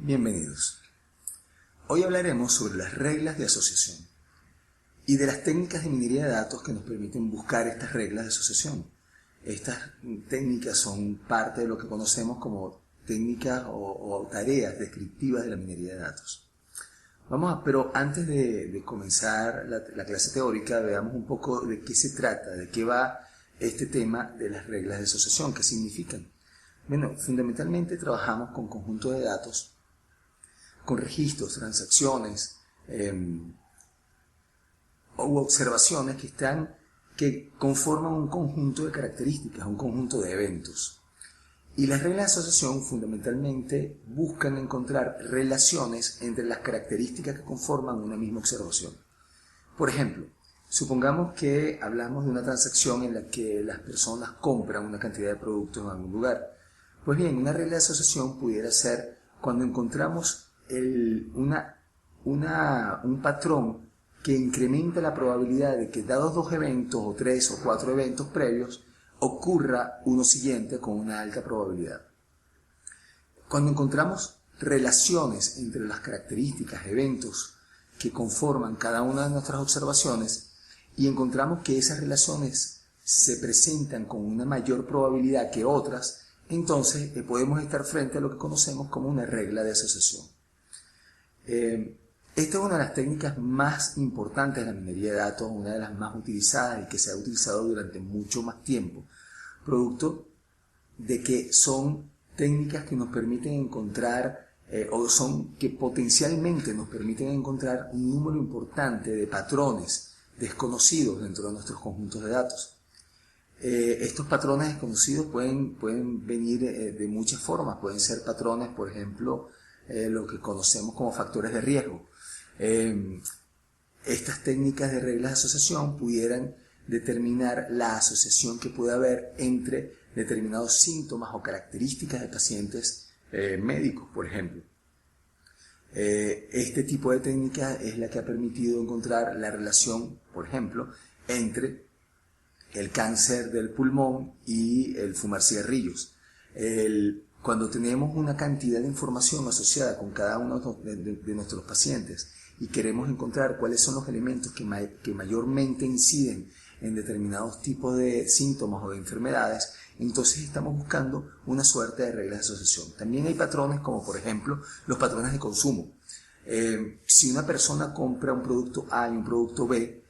Bienvenidos. Hoy hablaremos sobre las reglas de asociación y de las técnicas de minería de datos que nos permiten buscar estas reglas de asociación. Estas técnicas son parte de lo que conocemos como técnicas o tareas descriptivas de la minería de datos. Pero antes de comenzar la clase teórica, veamos un poco de qué se trata, de qué va este tema de las reglas de asociación, qué significan. Bueno, fundamentalmente trabajamos con conjuntos de datos, con registros, transacciones o observaciones que conforman un conjunto de características, un conjunto de eventos. Y las reglas de asociación fundamentalmente buscan encontrar relaciones entre las características que conforman una misma observación. Por ejemplo, supongamos que hablamos de una transacción en la que las personas compran una cantidad de productos en algún lugar. Pues bien, una regla de asociación pudiera ser cuando encontramos un patrón que incrementa la probabilidad de que dados dos eventos o tres o cuatro eventos previos ocurra uno siguiente con una alta probabilidad. Cuando encontramos relaciones entre las características, eventos que conforman cada una de nuestras observaciones y encontramos que esas relaciones se presentan con una mayor probabilidad que otras, entonces podemos estar frente a lo que conocemos como una regla de asociación. Esta es una de las técnicas más importantes de la minería de datos, una de las más utilizadas y que se ha utilizado durante mucho más tiempo, producto de que son técnicas que nos permiten encontrar que potencialmente nos permiten encontrar un número importante de patrones desconocidos dentro de nuestros conjuntos de datos. Estos patrones desconocidos pueden venir de muchas formas, pueden ser patrones, por ejemplo, lo que conocemos como factores de riesgo. Estas técnicas de reglas de asociación pudieran determinar la asociación que puede haber entre determinados síntomas o características de pacientes médicos, por ejemplo. Este tipo de técnica es la que ha permitido encontrar la relación, por ejemplo, entre el cáncer del pulmón y el fumar cigarrillos. Cuando tenemos una cantidad de información asociada con cada uno de nuestros pacientes y queremos encontrar cuáles son los elementos que mayormente inciden en determinados tipos de síntomas o de enfermedades, entonces estamos buscando una suerte de reglas de asociación. También hay patrones como, por ejemplo, los patrones de consumo. Si una persona compra un producto A y un producto B,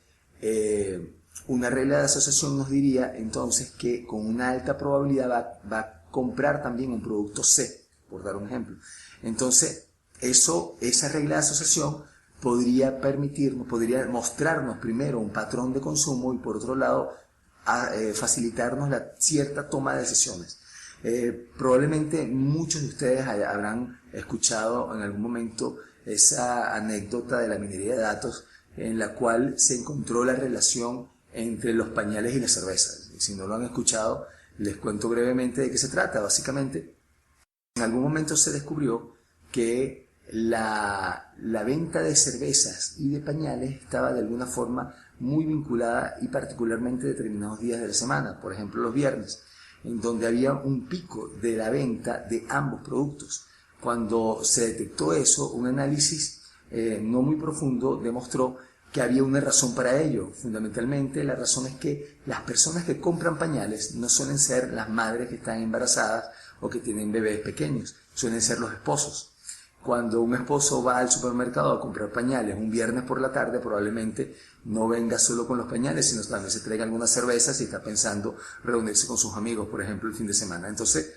una regla de asociación nos diría entonces que con una alta probabilidad va a comprar también un producto C, por dar un ejemplo. Entonces, esa regla de asociación podría mostrarnos primero un patrón de consumo y por otro lado facilitarnos la cierta toma de decisiones. Probablemente muchos de ustedes habrán escuchado en algún momento esa anécdota de la minería de datos en la cual se encontró la relación entre los pañales y la cerveza. Si no lo han escuchado, les cuento brevemente de qué se trata. Básicamente, en algún momento se descubrió que la venta de cervezas y de pañales estaba de alguna forma muy vinculada y particularmente determinados días de la semana, por ejemplo los viernes, en donde había un pico de la venta de ambos productos. Cuando se detectó eso, un análisis no muy profundo demostró que había una razón para ello. Fundamentalmente la razón es que las personas que compran pañales no suelen ser las madres que están embarazadas o que tienen bebés pequeños, suelen ser los esposos. Cuando un esposo va al supermercado a comprar pañales un viernes por la tarde, probablemente no venga solo con los pañales, sino también se traiga algunas cervezas y está pensando reunirse con sus amigos, por ejemplo, el fin de semana. Entonces,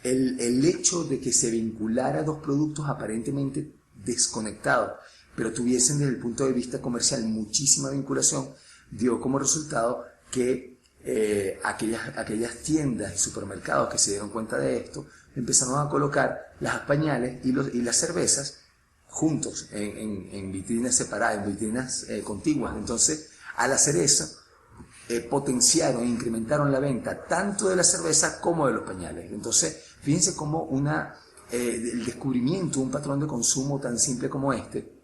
el hecho de que se vinculara dos productos aparentemente desconectados, pero tuviesen desde el punto de vista comercial muchísima vinculación, dio como resultado que aquellas tiendas y supermercados que se dieron cuenta de esto empezaron a colocar las pañales y las cervezas juntos en vitrinas separadas, en vitrinas contiguas. Entonces, al hacer eso, potenciaron e incrementaron la venta tanto de la cerveza como de los pañales. Entonces, fíjense cómo el descubrimiento de un patrón de consumo tan simple como este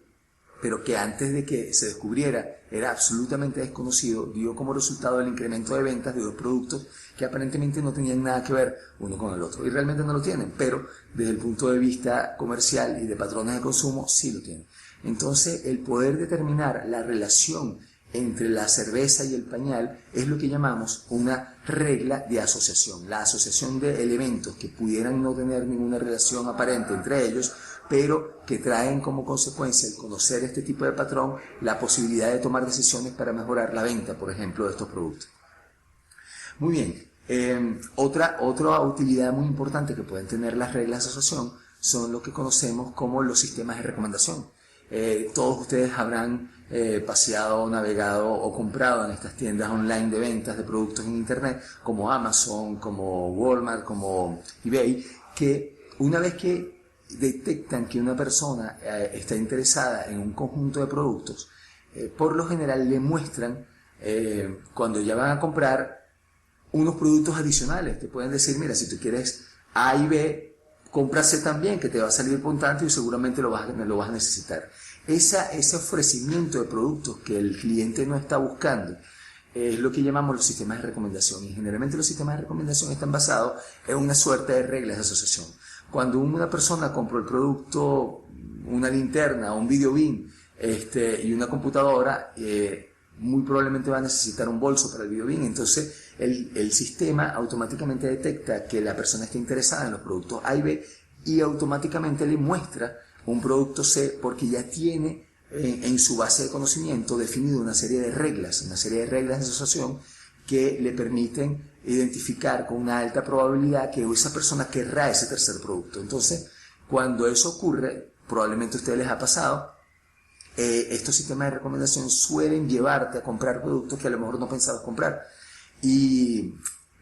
pero que antes de que se descubriera era absolutamente desconocido, dio como resultado el incremento de ventas de dos productos que aparentemente no tenían nada que ver uno con el otro. Y realmente no lo tienen, pero desde el punto de vista comercial y de patrones de consumo sí lo tienen. Entonces, el poder determinar la relación entre la cerveza y el pañal es lo que llamamos una regla de asociación. La asociación de elementos que pudieran no tener ninguna relación aparente entre ellos, pero que traen como consecuencia el conocer este tipo de patrón la posibilidad de tomar decisiones para mejorar la venta, por ejemplo, de estos productos. Muy bien, otra utilidad muy importante que pueden tener las reglas de asociación son lo que conocemos como los sistemas de recomendación. Todos ustedes habrán paseado, navegado o comprado en estas tiendas online de ventas de productos en internet como Amazon, como Walmart, como eBay, que una vez que detectan que una persona está interesada en un conjunto de productos, por lo general le muestran, cuando ya van a comprar, unos productos adicionales. Te pueden decir, mira, si tú quieres A y B, compra C también, que te va a salir por tanto y seguramente lo vas a necesitar. Ese ofrecimiento de productos que el cliente no está buscando es lo que llamamos los sistemas de recomendación. Y generalmente los sistemas de recomendación están basados en una suerte de reglas de asociación. Cuando una persona compró el producto, una linterna, un video beam y una computadora, muy probablemente va a necesitar un bolso para el video beam. Entonces el sistema automáticamente detecta que la persona está interesada en los productos A y B y automáticamente le muestra un producto C porque ya tiene en su base de conocimiento definido una serie de reglas de asociación que le permiten identificar con una alta probabilidad que esa persona querrá ese tercer producto. Entonces, cuando eso ocurre, probablemente a ustedes les ha pasado, estos sistemas de recomendación suelen llevarte a comprar productos que a lo mejor no pensabas comprar. Y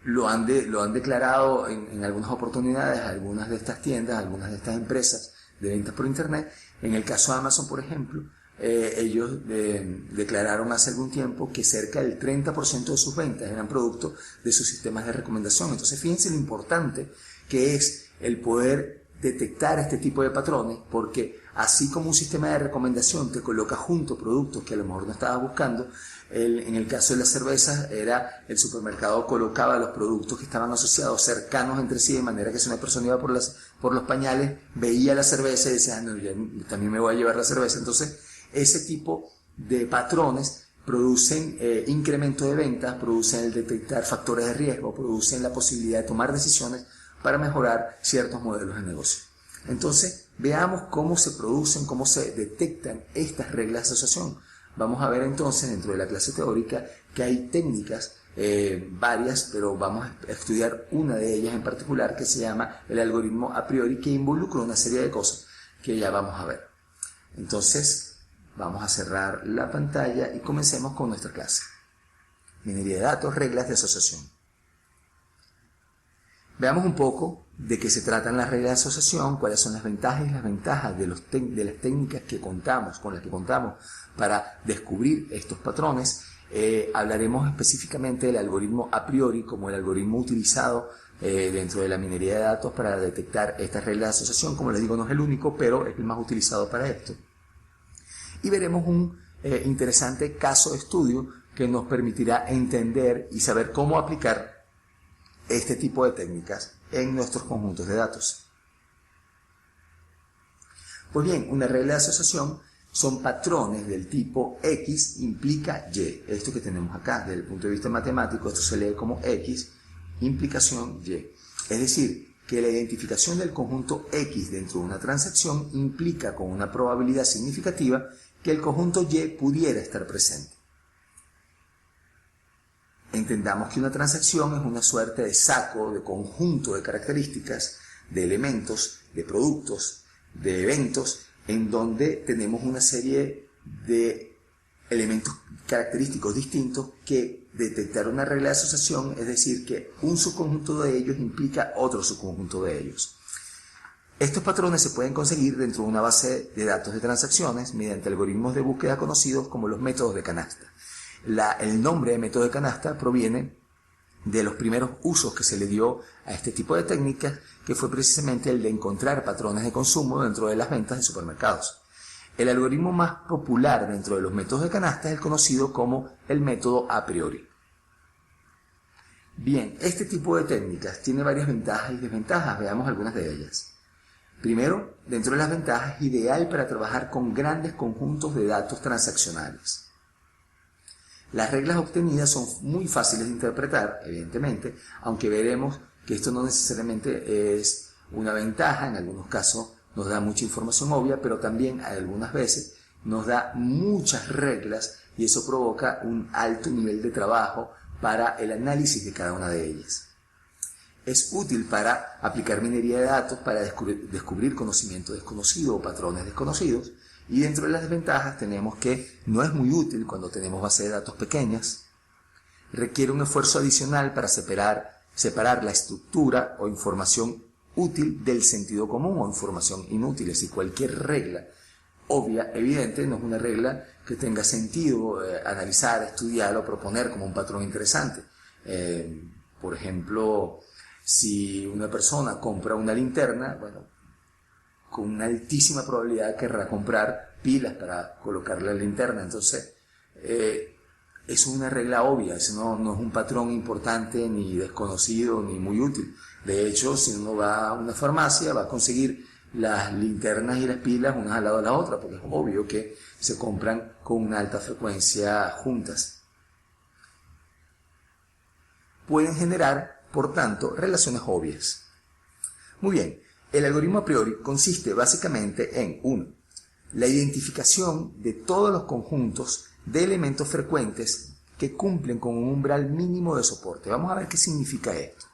lo han declarado en algunas oportunidades, algunas de estas tiendas, algunas de estas empresas de ventas por internet. En el caso de Amazon, por ejemplo, ellos declararon hace algún tiempo que cerca del 30% de sus ventas eran producto de sus sistemas de recomendación. Entonces, fíjense lo importante que es el poder detectar este tipo de patrones, porque así como un sistema de recomendación te coloca junto productos que a lo mejor no estabas buscando, en el caso de las cervezas era el supermercado colocaba los productos que estaban asociados cercanos entre sí, de manera que si una persona iba por los pañales, veía la cerveza y decía, no, yo también me voy a llevar la cerveza. Entonces, ese tipo de patrones producen incremento de ventas, producen el detectar factores de riesgo, producen la posibilidad de tomar decisiones para mejorar ciertos modelos de negocio. Entonces, veamos cómo se producen, cómo se detectan estas reglas de asociación. Vamos a ver entonces dentro de la clase teórica que hay técnicas, varias, pero vamos a estudiar una de ellas en particular que se llama el algoritmo a priori, que involucra una serie de cosas que ya vamos a ver. Entonces, vamos a cerrar la pantalla y comencemos con nuestra clase. Minería de datos, reglas de asociación. Veamos un poco de qué se tratan las reglas de asociación, cuáles son las ventajas y las desventajas de las técnicas con las que contamos para descubrir estos patrones. Hablaremos específicamente del algoritmo a priori como el algoritmo utilizado dentro de la minería de datos para detectar estas reglas de asociación. Como les digo, no es el único, pero es el más utilizado para esto. Y veremos un interesante caso de estudio que nos permitirá entender y saber cómo aplicar este tipo de técnicas en nuestros conjuntos de datos. Pues bien, una regla de asociación son patrones del tipo X implica Y. Esto que tenemos acá, desde el punto de vista matemático, esto se lee como X, implicación Y. Es decir, que la identificación del conjunto X dentro de una transacción implica con una probabilidad significativa que el conjunto Y pudiera estar presente. Entendamos que una transacción es una suerte de saco, de conjunto de características, de elementos, de productos, de eventos, en donde tenemos una serie de elementos característicos distintos que detectar una regla de asociación, es decir, que un subconjunto de ellos implica otro subconjunto de ellos. Estos patrones se pueden conseguir dentro de una base de datos de transacciones mediante algoritmos de búsqueda conocidos como los métodos de canasta. El nombre de método de canasta proviene de los primeros usos que se le dio a este tipo de técnicas, que fue precisamente el de encontrar patrones de consumo dentro de las ventas de supermercados. El algoritmo más popular dentro de los métodos de canasta es el conocido como el método a priori. Bien, este tipo de técnicas tiene varias ventajas y desventajas, veamos algunas de ellas. Primero, dentro de las ventajas, es ideal para trabajar con grandes conjuntos de datos transaccionales. Las reglas obtenidas son muy fáciles de interpretar, evidentemente, aunque veremos que esto no necesariamente es una ventaja, en algunos casos nos da mucha información obvia, pero también algunas veces nos da muchas reglas y eso provoca un alto nivel de trabajo para el análisis de cada una de ellas. Es útil para aplicar minería de datos, para descubrir conocimiento desconocido o patrones desconocidos, y dentro de las desventajas tenemos que no es muy útil cuando tenemos bases de datos pequeñas, requiere un esfuerzo adicional para separar la estructura o información útil del sentido común o información inútil, es decir, cualquier regla obvia, evidente, no es una regla que tenga sentido analizar, estudiar o proponer como un patrón interesante. Por ejemplo, si una persona compra una linterna, bueno, con una altísima probabilidad querrá comprar pilas para colocarle a la linterna, entonces eso es una regla obvia, eso no es un patrón importante, ni desconocido, ni muy útil. De hecho, si uno va a una farmacia, va a conseguir las linternas y las pilas unas al lado de la otra, porque es obvio que se compran con una alta frecuencia juntas. Pueden generar, por tanto, relaciones obvias. Muy bien, el algoritmo a priori consiste básicamente en 1. La identificación de todos los conjuntos de elementos frecuentes que cumplen con un umbral mínimo de soporte. Vamos a ver qué significa esto.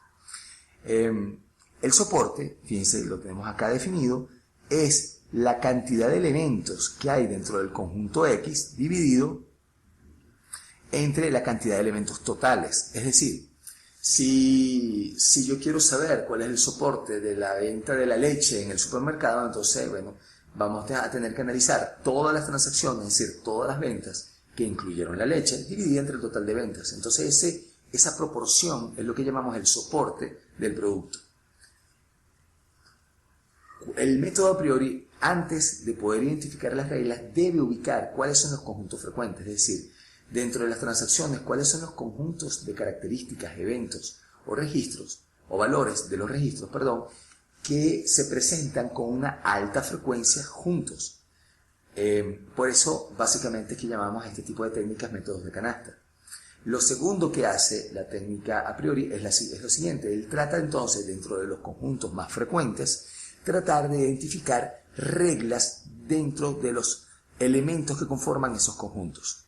El soporte, fíjense, lo tenemos acá definido, es la cantidad de elementos que hay dentro del conjunto X dividido entre la cantidad de elementos totales. Es decir, si yo quiero saber cuál es el soporte de la venta de la leche en el supermercado, entonces, bueno, vamos a tener que analizar todas las transacciones, es decir, todas las ventas que incluyeron la leche, dividida entre el total de ventas. Entonces, esa proporción es lo que llamamos el soporte del producto. El método a priori, antes de poder identificar las reglas, debe ubicar cuáles son los conjuntos frecuentes, es decir, dentro de las transacciones, cuáles son los conjuntos de características, eventos o registros, o valores de los registros, perdón, que se presentan con una alta frecuencia juntos. Por eso, básicamente, es que llamamos a este tipo de técnicas métodos de canasta. Lo segundo que hace la técnica a priori es lo siguiente. Él trata entonces, dentro de los conjuntos más frecuentes, tratar de identificar reglas dentro de los elementos que conforman esos conjuntos.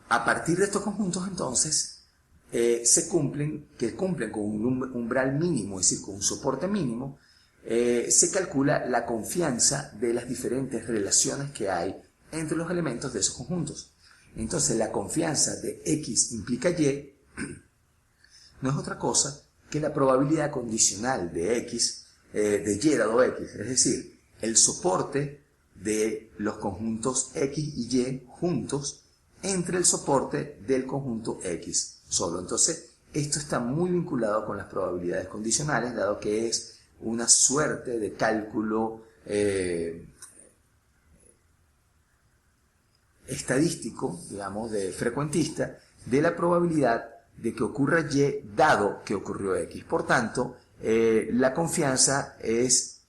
A partir de estos conjuntos, entonces, cumplen con un umbral mínimo, es decir, con un soporte mínimo, se calcula la confianza de las diferentes relaciones que hay entre los elementos de esos conjuntos. Entonces, la confianza de X implica Y no es otra cosa que la probabilidad condicional de X, de Y dado X, es decir, el soporte de los conjuntos X y Y juntos entre el soporte del conjunto X solo. Entonces, esto está muy vinculado con las probabilidades condicionales, dado que es una suerte de cálculo estadístico, digamos, de frecuentista, de la probabilidad de que ocurra Y dado que ocurrió X. Por tanto, la confianza es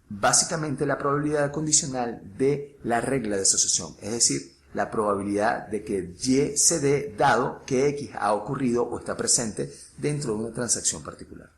básicamente la probabilidad condicional de la regla de asociación, es decir, la probabilidad de que Y se dé dado que X ha ocurrido o está presente dentro de una transacción particular.